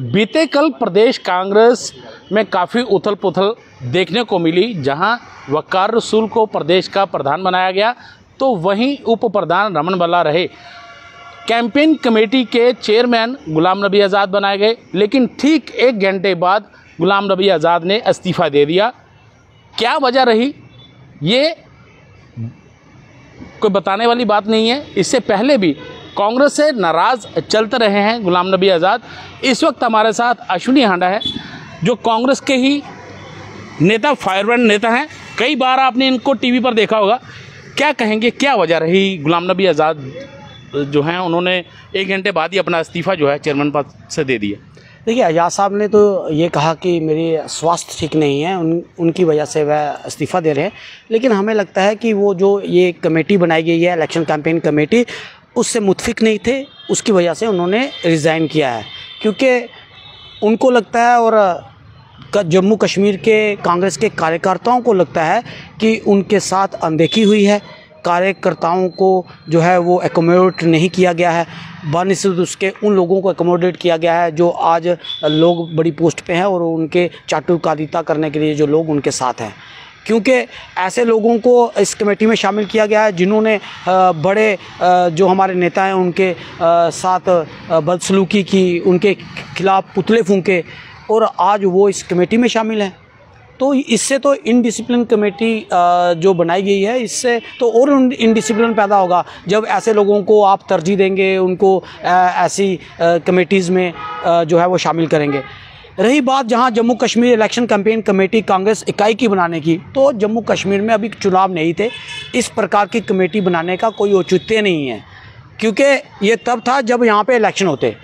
बीते कल प्रदेश कांग्रेस में काफ़ी उथल पुथल देखने को मिली, जहां वक़ार रसूल को प्रदेश का प्रधान बनाया गया तो वहीं उप प्रधान रमन भल्ला रहे। कैंपेन कमेटी के चेयरमैन गुलाम नबी आज़ाद बनाए गए, लेकिन ठीक 1 घंटे बाद गुलाम नबी आज़ाद ने इस्तीफ़ा दे दिया। क्या वजह रही, ये कोई बताने वाली बात नहीं है। इससे पहले भी कांग्रेस से नाराज़ चलते रहे हैं गुलाम नबी आज़ाद। इस वक्त हमारे साथ अश्विनी हांडा है, जो कांग्रेस के ही नेता, फायरब्रांड नेता हैं। कई बार आपने इनको टीवी पर देखा होगा। क्या कहेंगे, क्या वजह रही गुलाम नबी आज़ाद जो हैं उन्होंने 1 घंटे बाद ही अपना इस्तीफ़ा जो है चेयरमैन पद से दे दिया? देखिए, आज़ाद साहब ने तो ये कहा कि मेरी स्वास्थ्य ठीक नहीं है, उनकी वजह से वह इस्तीफ़ा दे रहे हैं। लेकिन हमें लगता है कि वो जो ये कमेटी बनाई गई है, इलेक्शन कैंपेन कमेटी, उससे मुतफिक नहीं थे, उसकी वजह से उन्होंने रिज़ाइन किया है। क्योंकि उनको लगता है और जम्मू कश्मीर के कांग्रेस के कार्यकर्ताओं को लगता है कि उनके साथ अनदेखी हुई है, कार्यकर्ताओं को जो है वो एकोमोडेट नहीं किया गया है, बनिस्बत उसके उन लोगों को एकोमोडेट किया गया है जो आज लोग बड़ी पोस्ट पे हैं और उनके चाटुकारिता करने के लिए जो लोग उनके साथ हैं। क्योंकि ऐसे लोगों को इस कमेटी में शामिल किया गया है जिन्होंने बड़े जो हमारे नेता हैं उनके साथ बदसलूकी की, उनके खिलाफ पुतले फूंके, और आज वो इस कमेटी में शामिल हैं। तो इससे तो इनडिसिप्लिन कमेटी जो बनाई गई है, इससे तो और इनडिसिप्लिन पैदा होगा जब ऐसे लोगों को आप तरजीह देंगे, उनको ऐसी कमेटीज़ में जो है वो शामिल करेंगे। रही बात जहां Jammu Kashmir election campaign committee Congress इकाई की बनाने की, तो जम्मू कश्मीर में अभी चुनाव नहीं थे, इस प्रकार की कमेटी बनाने का कोई औचित्य नहीं है। क्योंकि ये तब था जब यहाँ पे इलेक्शन होते।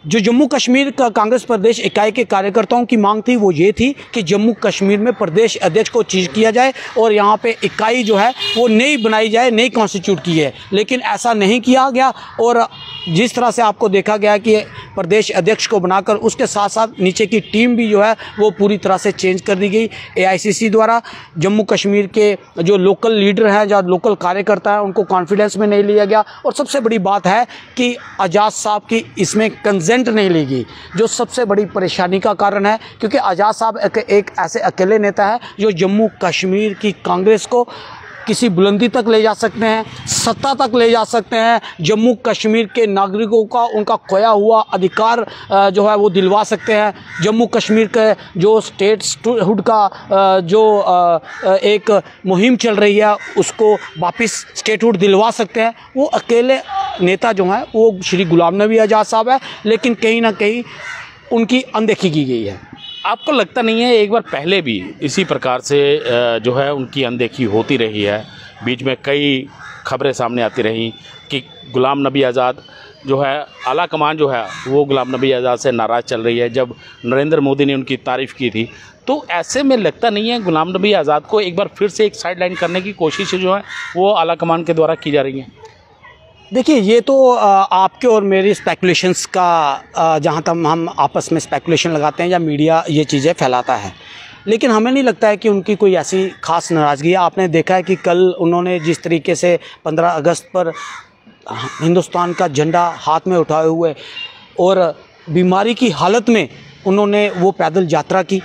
जो जम्मू कश्मीर का कांग्रेस प्रदेश इकाई के कार्यकर्ताओं की मांग थी वो ये थी कि जम्मू कश्मीर में प्रदेश अध्यक्ष को चीज़ किया जाए और यहाँ पे इकाई जो है वो नई बनाई जाए, नई कॉन्स्टिट्यूट की है। लेकिन ऐसा नहीं किया गया और जिस तरह से आपको देखा गया कि प्रदेश अध्यक्ष को बनाकर उसके साथ साथ नीचे की टीम भी जो है वो पूरी तरह से चेंज कर दी गई। AICC द्वारा जम्मू कश्मीर के जो लोकल लीडर हैं, जो लोकल कार्यकर्ता हैं, उनको कॉन्फिडेंस में नहीं लिया गया। और सबसे बड़ी बात है कि आज़ाद साहब की इसमें कंसेंट नहीं ली गई, जो सबसे बड़ी परेशानी का कारण है। क्योंकि आज़ाद साहब एक ऐसे अकेले नेता है जो जम्मू कश्मीर की कांग्रेस को किसी बुलंदी तक ले जा सकते हैं, सत्ता तक ले जा सकते हैं, जम्मू कश्मीर के नागरिकों का उनका खोया हुआ अधिकार जो है वो दिलवा सकते हैं, जम्मू कश्मीर के जो स्टेटहुड का जो एक मुहिम चल रही है उसको वापस स्टेटहुड दिलवा सकते हैं। वो अकेले नेता जो हैं वो श्री गुलाम नबी आज़ाद साहब है, लेकिन कहीं ना कहीं उनकी अनदेखी की गई है। आपको लगता नहीं है एक बार पहले भी इसी प्रकार से जो है उनकी अनदेखी होती रही है? बीच में कई खबरें सामने आती रही कि गुलाम नबी आज़ाद जो है, आला कमान जो है वो गुलाम नबी आज़ाद से नाराज़ चल रही है। जब नरेंद्र मोदी ने उनकी तारीफ़ की थी, तो ऐसे में लगता नहीं है गुलाम नबी आज़ाद को एक बार फिर से एक साइड लाइन करने की कोशिश जो है वो आला कमान के द्वारा की जा रही है? देखिए, ये तो आपके और मेरी स्पेकुलेशंस का जहाँ तक हम आपस में स्पेकुलेशन लगाते हैं या मीडिया ये चीज़ें फैलाता है, लेकिन हमें नहीं लगता है कि उनकी कोई ऐसी ख़ास नाराज़गी है। आपने देखा है कि कल उन्होंने जिस तरीके से 15 अगस्त पर हिंदुस्तान का झंडा हाथ में उठाए हुए और बीमारी की हालत में उन्होंने वो पैदल यात्रा की,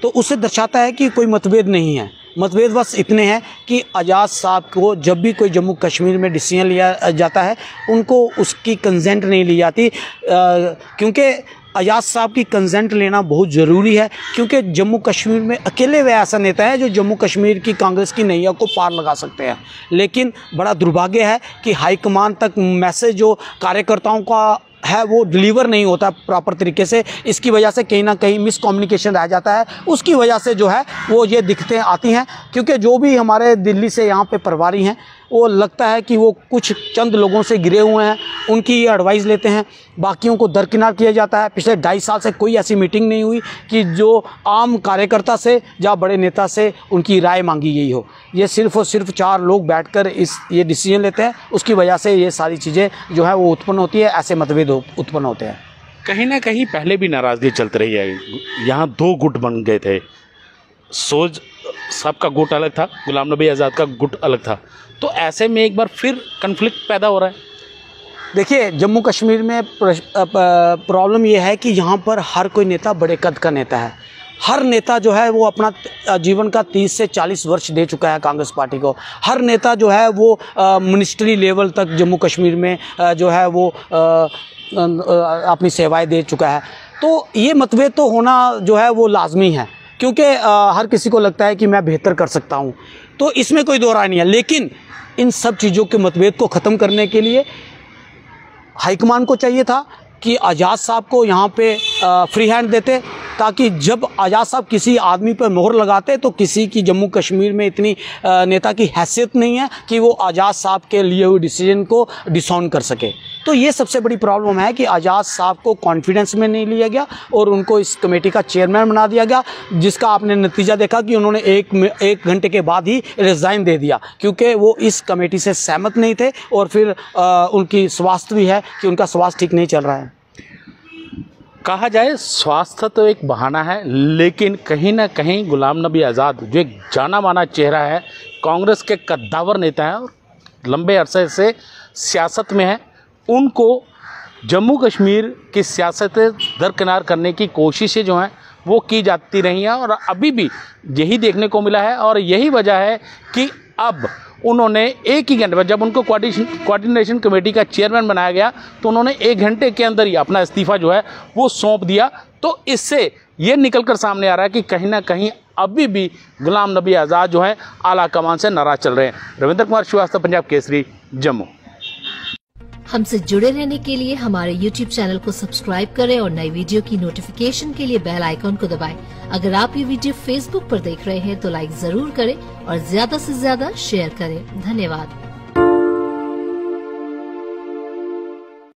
तो उससे दर्शाता है कि कोई मतभेद नहीं है। मतभेद बस इतने हैं कि आज़ाद साहब को जब भी कोई जम्मू कश्मीर में डिसीजन लिया जाता है उनको उसकी कंसेंट नहीं ली जाती, क्योंकि आज़ाद साहब की कंसेंट लेना बहुत ज़रूरी है। क्योंकि जम्मू कश्मीर में अकेले वे ऐसा नेता है जो जम्मू कश्मीर की कांग्रेस की नैया को पार लगा सकते हैं। लेकिन बड़ा दुर्भाग्य है कि हाईकमान तक मैसेज जो कार्यकर्ताओं का है वो डिलीवर नहीं होता प्रॉपर तरीके से। इसकी वजह से कहीं ना कहीं मिसकम्युनिकेशन रह जाता है, उसकी वजह से जो है वो ये दिक्कतें आती हैं। क्योंकि जो भी हमारे दिल्ली से यहाँ पे प्रभारी हैं वो लगता है कि वो कुछ चंद लोगों से घिरे हुए हैं, उनकी ये एडवाइस लेते हैं, बाकियों को दरकिनार किया जाता है। पिछले 2.5 साल से कोई ऐसी मीटिंग नहीं हुई कि जो आम कार्यकर्ता से या बड़े नेता से उनकी राय मांगी गई हो। ये सिर्फ़ और सिर्फ 4 लोग बैठकर ये डिसीजन लेते हैं, उसकी वजह से ये सारी चीज़ें जो है वो उत्पन्न होती है, ऐसे मतभेद उत्पन्न होते हैं। कहीं ना कहीं पहले भी नाराज़गी चलती रही है। यहाँ 2 गुट बन गए थे, सोज साहब का गुट अलग था, गुलाम नबी आज़ाद का गुट अलग था। तो ऐसे में एक बार फिर कन्फ्लिक्ट पैदा हो रहा है। देखिए, जम्मू कश्मीर में प्रॉब्लम ये है कि यहाँ पर हर कोई नेता बड़े कद का नेता है। हर नेता जो है वो अपना जीवन का 30 से 40 वर्ष दे चुका है कांग्रेस पार्टी को। हर नेता जो है वो मिनिस्ट्री लेवल तक जम्मू कश्मीर में जो है वो अपनी सेवाएं दे चुका है। तो ये मतभेद तो होना जो है वो लाजमी है, क्योंकि हर किसी को लगता है कि मैं बेहतर कर सकता हूँ, तो इसमें कोई दो राय नहीं है। लेकिन इन सब चीज़ों के मतभेद को ख़त्म करने के लिए हाईकमान को चाहिए था कि आज़ाद साहब को यहाँ पे फ्री हैंड देते, ताकि जब आज़ाद साहब किसी आदमी पर मोहर लगाते तो किसी की जम्मू कश्मीर में इतनी नेता की हैसियत नहीं है कि वो आज़ाद साहब के लिए हुए डिसीजन को डिसऑन कर सके। तो ये सबसे बड़ी प्रॉब्लम है कि आज़ाद साहब को कॉन्फिडेंस में नहीं लिया गया और उनको इस कमेटी का चेयरमैन बना दिया गया, जिसका आपने नतीजा देखा कि उन्होंने एक घंटे के बाद ही रिज़ाइन दे दिया, क्योंकि वो इस कमेटी से सहमत नहीं थे। और फिर उनकी स्वास्थ्य भी है कि उनका स्वास्थ्य ठीक नहीं चल रहा है। कहा जाए स्वास्थ्य तो एक बहाना है, लेकिन कहीं ना कहीं गुलाम नबी आज़ाद जो एक जाना माना चेहरा है, कांग्रेस के कद्दावर नेता हैं और लंबे अरसे से सियासत में हैं, उनको जम्मू कश्मीर की सियासत दरकिनार करने की कोशिशें जो हैं वो की जाती रही हैं और अभी भी यही देखने को मिला है। और यही वजह है कि अब उन्होंने एक ही घंटे में, जब उनको कोऑर्डिनेशन कमेटी का चेयरमैन बनाया गया, तो उन्होंने 1 घंटे के अंदर ही अपना इस्तीफ़ा जो है वो सौंप दिया। तो इससे ये निकलकर सामने आ रहा है कि कहीं ना कहीं अभी भी गुलाम नबी आज़ाद जो है आला कमान से नाराज चल रहे हैं। रविंद्र कुमार श्रीवास्तव, पंजाब केसरी, जम्मू। हमसे जुड़े रहने के लिए हमारे YouTube चैनल को सब्सक्राइब करें और नई वीडियो की नोटिफिकेशन के लिए बेल आइकॉन को दबाएं। अगर आप ये वीडियो Facebook पर देख रहे हैं तो लाइक जरूर करें और ज्यादा से ज्यादा शेयर करें। धन्यवाद।